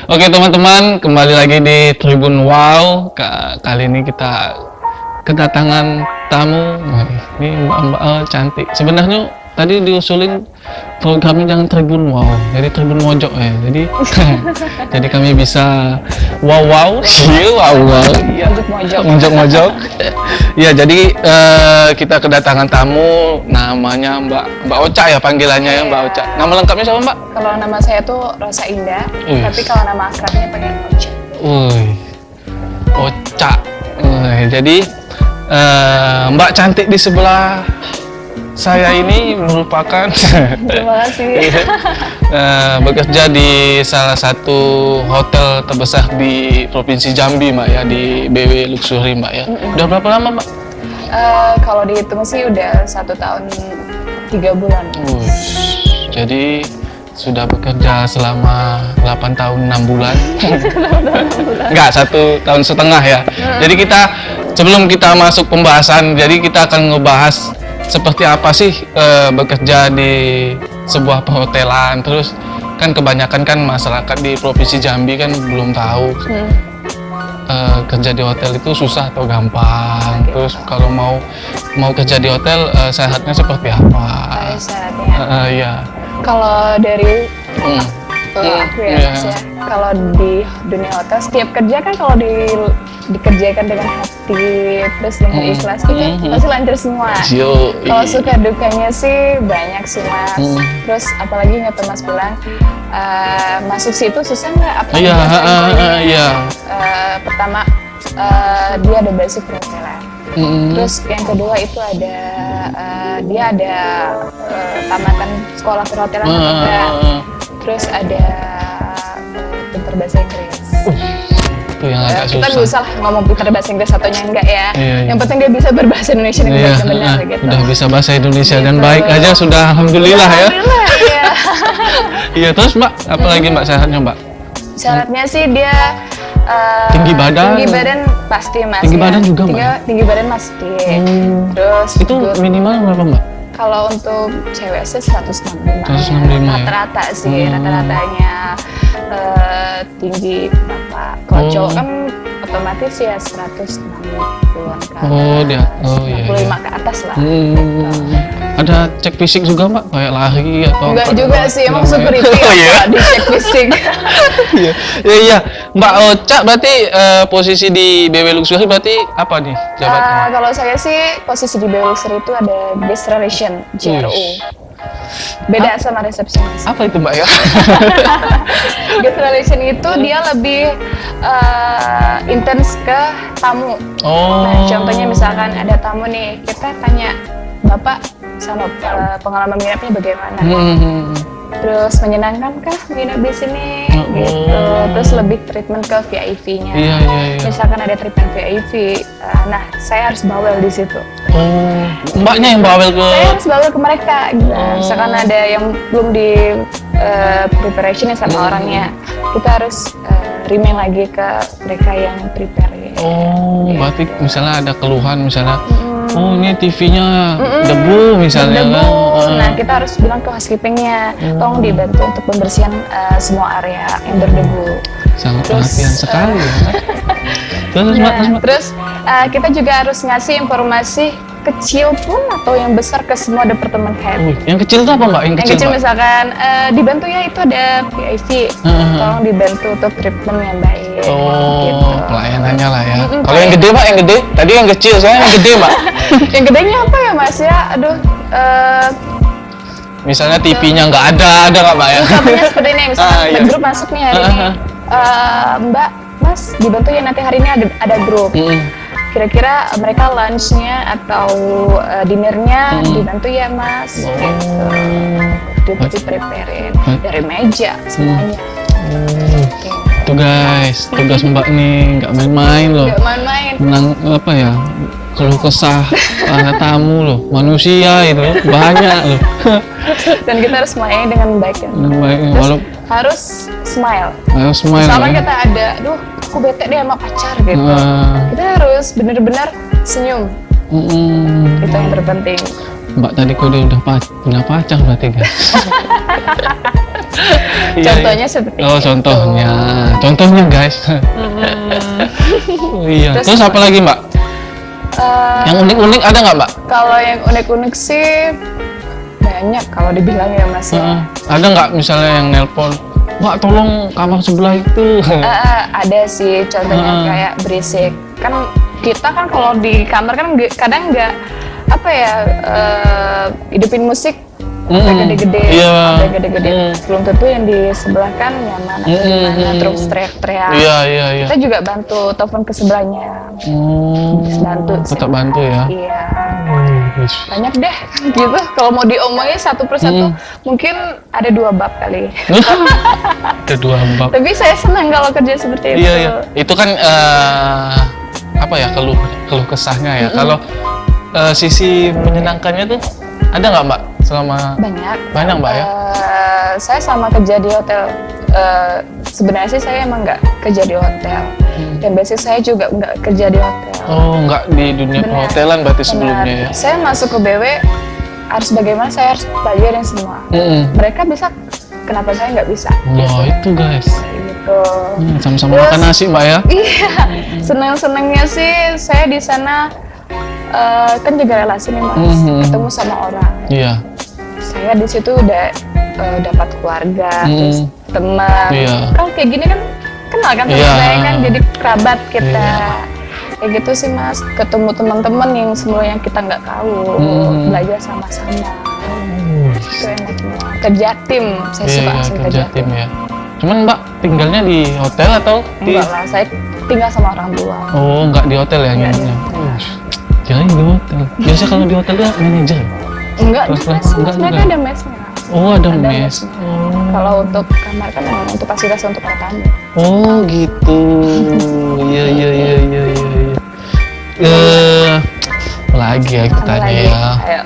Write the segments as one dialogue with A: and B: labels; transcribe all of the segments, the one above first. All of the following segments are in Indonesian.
A: Oke teman-teman, kembali lagi di Tribun Wow. Kali ini kita kedatangan tamu. Ini mbak-mbak cantik. Sebenarnya tadi diusulin programnya jangan Tribun Wow, jadi Tribun Mojok ya. Jadi jadi kami bisa wow, iya, mojok. Ya, jadi kita kedatangan tamu, namanya Mbak Ocha ya panggilannya ya, Mbak Ocha. Nama lengkapnya siapa Mbak?
B: Kalau nama saya tuh Rosa Indah, tapi kalau nama akrabnya panggil Ocha.
A: Ocha. Jadi Mbak cantik di sebelah saya ini merupakan
B: Terima kasih.
A: bekerja di salah satu hotel terbesar di Provinsi Jambi, Mbak ya, di BW Luxury, Mbak ya. Udah berapa lama, Mbak?
B: Kalau dihitung sih udah 1 tahun 3 bulan.
A: Jadi sudah bekerja selama 8 tahun 6 bulan. Enggak, 1 tahun setengah ya. Jadi sebelum kita masuk pembahasan, jadi kita akan ngebahas seperti apa sih bekerja di sebuah perhotelan. Terus kan kebanyakan kan masyarakat di Provinsi Jambi kan belum tahu kerja di hotel itu susah atau gampang. Terus kalau mau kerja di hotel syaratnya seperti apa?
B: Syaratnya?
A: Iya.
B: Kalau dari aku ya, Mas ya. Kalau di dunia hotel setiap kerja kan kalau dikerjakan dengan hati terus dengan ikhlas gitu pasti lancar semua. Kalau suka dukanya sih banyak sih Mas. Terus apalagi kata Mas bilang masuk situ susah nggak?
A: Iya.
B: Pertama dia ada basic perhotelan. Terus yang kedua itu ada dia ada tamatan sekolah perhotelan juga. Terus ada pinter bahasa Inggris.
A: Itu yang agak susah.
B: Kita bisa lah ngomong pinter bahasa Inggris ataunya enggak ya.
A: Iya.
B: Yang penting dia bisa berbahasa Indonesia dengan baik dan benar gitu.
A: Udah bisa bahasa Indonesia dan baik aja sudah alhamdulillah ya.
B: Alhamdulillah ya.
A: Iya, terus Mbak, apa lagi Mbak syaratnya Mbak?
B: Syaratnya sih dia
A: tinggi badan.
B: Tinggi badan pasti Mas.
A: Tinggi
B: ya.
A: badan juga Mbak.
B: Tinggi badan pasti. Terus
A: itu minimal berapa Mbak?
B: Kalau untuk cewek sih 165.
A: 165 ya?
B: Rata-rata sih, rata-ratanya tinggi berapa. Kalau cowok kan otomatis ya 160-an kan.
A: Iya.
B: 65 ke atas lah.
A: Ada cek fisik juga Mbak, kayak lari atau?
B: Enggak juga sih, emang security dicek fisik.
A: Iya. Mbak Ocha berarti posisi di BW Luxury berarti apa nih jabatannya?
B: Kalau saya sih posisi di BW Luxury itu ada guest relation, GRO. Beda sama resepsionis.
A: Apa itu Mbak ya?
B: Guest relation itu dia lebih intens ke tamu. Nah, contohnya misalkan ada tamu nih, kita tanya Bapak sama pengalaman menginapnya bagaimana? Terus menyenangkankah menginap di sini? Gitu. Terus lebih treatment ke VIP-nya.
A: Iya.
B: Misalkan ada treatment VIP, nah saya harus bawel di situ.
A: Mbaknya yang bawel ke?
B: Saya harus bawel ke mereka. Gitu. Misalkan ada yang belum di preparation sama orangnya, kita harus remind lagi ke mereka yang prepare.
A: Berarti misalnya ada keluhan misalnya. Ini TV-nya debu misalnya kan.
B: Nah, kita harus bilang ke housekeeping-nya, tolong dibantu untuk pembersihan semua area yang berdebu.
A: Sangat perhatian sekali ya.
B: Terus kita juga harus ngasih informasi kecil pun atau yang besar ke semua departemen head.
A: Yang kecil itu apa Mbak?
B: Yang kecil misalkan dibantu ya itu ada VIP, tolong dibantu untuk treatment yang baik. Gitu.
A: Pelayanannya lah ya. Kalau yang gede Mbak, yang gede? Tadi yang kecil, saya yang gede Mbak.
B: Yang gedenya apa ya Mas ya? Aduh.
A: Misalnya TV-nya nggak ada nggak Mbak ya?
B: Contohnya seperti ini, misalkan grup masuk nih hari ini. Mbak, Mas dibantu ya nanti hari ini ada grup. Kira-kira mereka lunch-nya atau dinner-nya dibantu ya Mas. Gitu. Itu prepare dari meja semuanya.
A: Tuh guys, tugas Mbak nih nggak main-main loh.
B: Nggak main-main.
A: Menang apa ya? Keluh kesah para tamu loh, manusia itu banyak loh.
B: Dan kita harus main dengan baik ya. Terus harus smile.
A: Harus smile.
B: Misalnya kita ada, aku bete deh sama pacar gitu. Kita harus benar-benar senyum. Itu yang terpenting.
A: Mbak tadi kok dia udah punya pacar berarti guys. Iya,
B: Contohnya
A: iya.
B: seperti
A: Oh,
B: itu.
A: contohnya guys. Iya. Terus apa lagi Mbak? Yang unik-unik ada nggak Mbak?
B: Kalau yang unik-unik sih banyak kalau dibilang ya Mas. Ya.
A: Ada nggak misalnya yang nelpon, Mbak tolong kamar sebelah itu?
B: Ada sih, contohnya kayak berisik. Kan kita kan kalau di kamar kan kadang nggak apa ya, hidupin musik sampai gede-gede, sampai gede-gede. Belum tentu yang di sebelah kan nyaman atau gimana, terus teriak-teriak.
A: Iya.
B: Kita juga bantu telepon ke sebelahnya. Bantu sih.
A: Tetap bantu ya.
B: Iya. Banyak deh gitu. Kalau mau diomongin satu persatu mungkin ada 2 bab kali.
A: Ada 2 bab.
B: Tapi saya senang kalau kerja seperti itu.
A: Iya. Itu kan apa ya, keluh kesahnya ya. Kalau sisi menyenangkannya tuh ada nggak Mbak selama? Banyak Mbak ya.
B: Saya selama kerja di hotel, sebenarnya sih saya emang nggak kerja di hotel. Dan basic saya juga nggak kerja di hotel.
A: Oh, nggak di dunia perhotelan berarti sebelumnya ya.
B: Saya masuk ke BW harus bagaimana, saya harus pelajarin semua. Mereka bisa, kenapa saya nggak bisa?
A: Wah, itu guys.
B: Gitu.
A: Sama-sama makan nasi Mbak ya.
B: Iya, senang-senangnya sih saya di sana kan jaga relasi nih Mas, ketemu sama orang.
A: Iya.
B: Saya di situ udah dapat keluarga, terus teman. Kalau kayak gini kan kenal kan teman saya kan, jadi kerabat kita. Kayak gitu sih Mas, ketemu teman-teman yang sebelumnya kita nggak tahu, belajar sama-sama. Itu enaknya. Kerja tim, saya suka
A: kerja tim ya. Cuman Mbak tinggalnya di hotel atau di?
B: Enggak lah, saya tinggal sama orang tua.
A: Oh, nggak di hotel ya nginepnya? Jangan di hotel. Biasa kalau di hotel kan manajer.
B: Enggak, mereka ada mesnya.
A: Oh, ada mes.
B: Kalau untuk kamar kan memang untuk fasilitas untuk para tamu.
A: Oh, gitu. Iya. Lagi ya kita ya.
B: Ayo.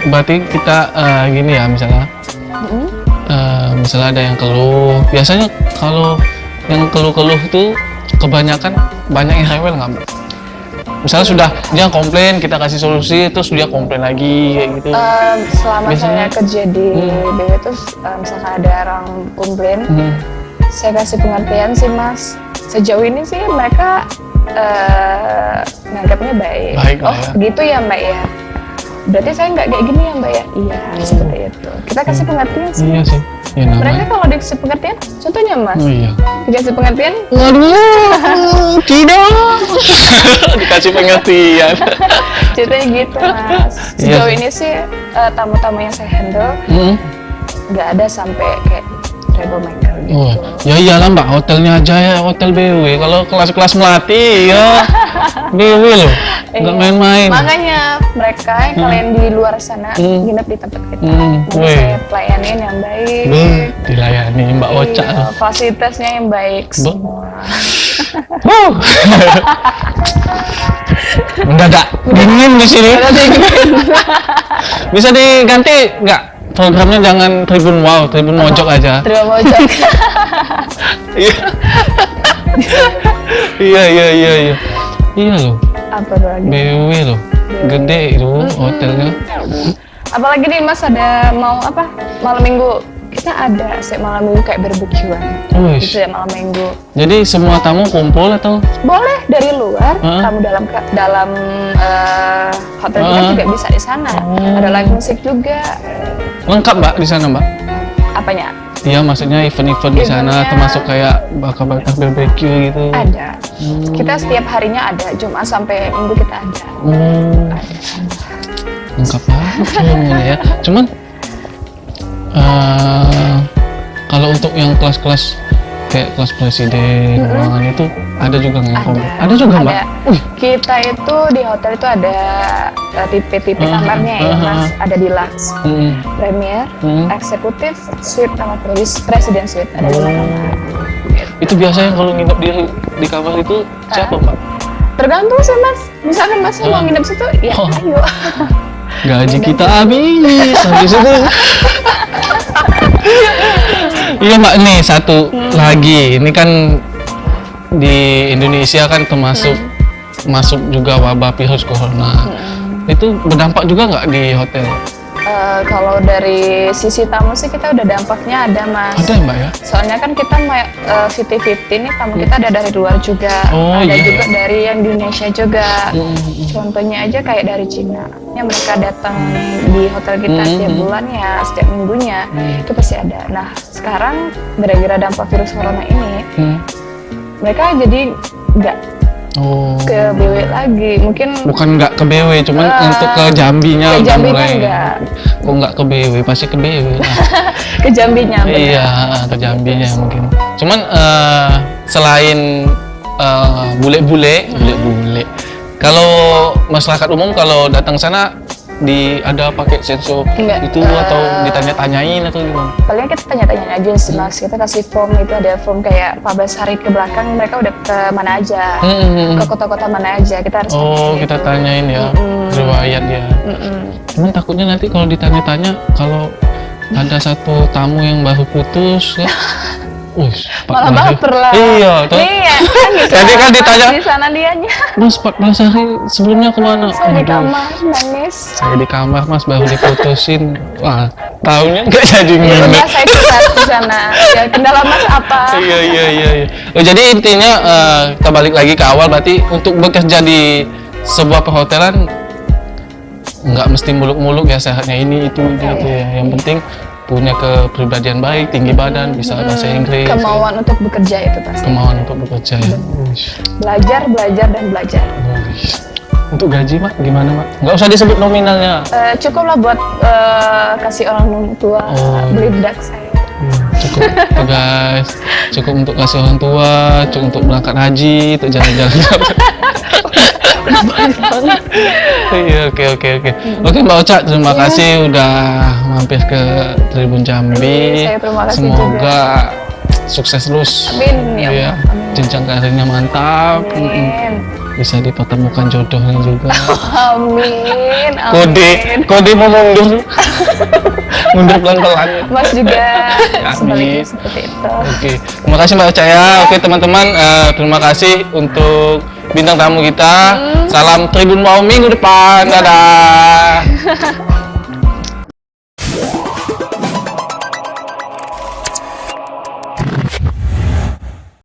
A: Berarti kita gini ya misalnya. Misalnya ada yang keluh. Biasanya kalau yang keluh-keluh itu kebanyakan banyak yang rewel nggak Mbak? Misalnya sudah dia komplain, kita kasih solusi, terus dia komplain lagi kayak gitu.
B: Selama saya kerja di BW itu, misalkan ada orang komplain, saya kasih pengertian sih Mas. Sejauh ini sih mereka menganggapnya baik. Oh
A: ya.
B: gitu ya Mbak ya. Berarti saya nggak kayak gini ya Mbak ya? Iya, seperti itu. Kita kasih pengertian sih.
A: Iya sih. Ya,
B: mereka kalau dikasih pengertian, contohnya Mas, dikasih pengertian,
A: waduh, tidak, dikasih pengertian.
B: ceritanya gitu Mas. Sejauh ini sih tamu-tamu yang saya handle nggak ada sampai kayak troublemaker gitu.
A: Oh, ya iyalah Mbak, hotelnya aja ya, hotel BW. Kalau kelas-kelas melati ya BW loh, nggak main-main.
B: Makanya mereka yang kalian di luar sana nginep di tempat kita, saya pelayanin yang baik.
A: Dilayani Mbak Oca.
B: Fasilitasnya yang baik semua.
A: Mendadak dingin di sini. Bisa diganti nggak? Programnya jangan Tribun Wow, Tribun Mojok aja.
B: Tribun Mojok.
A: Iya. Iya loh.
B: Apa lagi?
A: BW loh. Gede itu hotelnya.
B: Apalagi nih Mas, ada mau apa? Malam Minggu. Kita ada malam Minggu kayak barbekyuan. Gitu ya malam Minggu.
A: Jadi semua tamu kumpul atau?
B: Boleh dari luar, tamu dalam hotel kita juga bisa di sana. Ada live musik juga.
A: Lengkap Mbak di sana Mbak?
B: Apanya?
A: Iya, maksudnya event-event di sana termasuk kayak bakar-bakar barbecue gitu.
B: Ada. Kita setiap harinya ada, Jumat sampai Minggu kita ada.
A: Lengkap banget semuanya ya. Cuman kalau untuk yang kelas-kelas kayak kelas presiden, ruangan itu ada juga nggak komplek? Ada juga Mbak?
B: Kita itu di hotel itu ada tipe-tipe kamarnya ya Mas. Ada deluxe, premier, eksekutif, suite, sama presiden suite. Ada 5 kamar.
A: Itu biasanya kalau nginep di kamar itu siapa Mbak?
B: Tergantung sih Mas. Misalkan Mas mau nginep situ, ya ayo.
A: Gaji kita habis itu. Iya Mbak, nih satu lagi. Ini kan di Indonesia kan termasuk masuk juga wabah virus corona. Itu berdampak juga nggak di hotel?
B: Kalau dari sisi tamu sih kita udah dampaknya ada, Mas.
A: Ada ya, Mbak ya?
B: Soalnya kan kita 50-50 nih, tamu kita ada dari luar juga,
A: Oh,
B: ada
A: iya,
B: juga dari yang di Indonesia juga. Contohnya aja kayak dari Cina, yang mereka datang di hotel kita setiap bulan ya, setiap minggunya itu pasti ada. Nah sekarang gara-gara dampak virus corona ini, mereka jadi nggak ke BW lagi, mungkin
A: Bukan nggak ke BW, cuman untuk ke Jambinya
B: ke
A: udah
B: Jambinya
A: mulai.
B: nggak.
A: Kok nggak ke BW? Pasti ke BW lah.
B: Ke Jambinya benar.
A: Iya, ke Jambinya mungkin. Cuman selain bule-bule, kalau masyarakat umum kalau datang sana ada pakai sensor
B: Enggak,
A: itu atau ditanya-tanyain atau gimana?
B: Paling kita tanya-tanya aja sih, Mas. Kita kasih form, itu ada form kayak 14 hari ke belakang mereka udah ke mana aja, ke kota-kota mana aja, kita harus tanya
A: Kita
B: gitu.
A: tanyain ya riwayat dia. Cuman takutnya nanti kalau ditanya-tanya, kalau ada satu tamu yang baru putus ya,
B: malah baper lah.
A: Iya, tuh.
B: Iya, kan di
A: Jadi kan
B: sana,
A: ditanya,
B: di sana dianya.
A: Mas 14 hari sebelumnya kemana?
B: Saya di
A: Aduh,
B: kamar nangis.
A: saya di kamar Mas, baru diputusin. Wah, tahunnya nggak jadi
B: Ya
A: nginep.
B: udah saya curhat di sana. Ya kendala Mas apa?
A: Iya. Oh, jadi intinya kita balik lagi ke awal, berarti untuk bekerja di sebuah perhotelan nggak mesti muluk-muluk ya, sehatnya ini itu ya. Yang penting punya kepribadian baik, tinggi badan, bisa bahasa Inggris.
B: Kemauan untuk bekerja itu pasti.
A: Kemauan untuk bekerja ya.
B: Belajar dan belajar.
A: Untuk gaji Mak, gimana Mak? Nggak usah disebut nominalnya.
B: Cukup lah buat kasih orang tua beli bedak saya.
A: Cukup tuh guys, cukup untuk kasih orang tua, cukup untuk berangkat haji, untuk jalan-jalan. Iya, oke. Oke Mbak Ocha, terima kasih udah mampir ke Tribun Jambi.
B: Saya terima kasih
A: Semoga sukses terus.
B: Amin, ya
A: Iya,
B: Allah. Amin.
A: jenjang karirnya mantap.
B: Amin.
A: Bisa dipertemukan jodohnya juga.
B: Amin.
A: Kode mau mundur. Mundur pelan-pelan.
B: Mas juga
A: Amin.
B: sebaliknya seperti itu.
A: Oke, terima kasih Mbak Ocha ya. Oke teman-teman, terima kasih untuk bintang tamu kita. Salam Tribun Mau minggu depan. Dadah.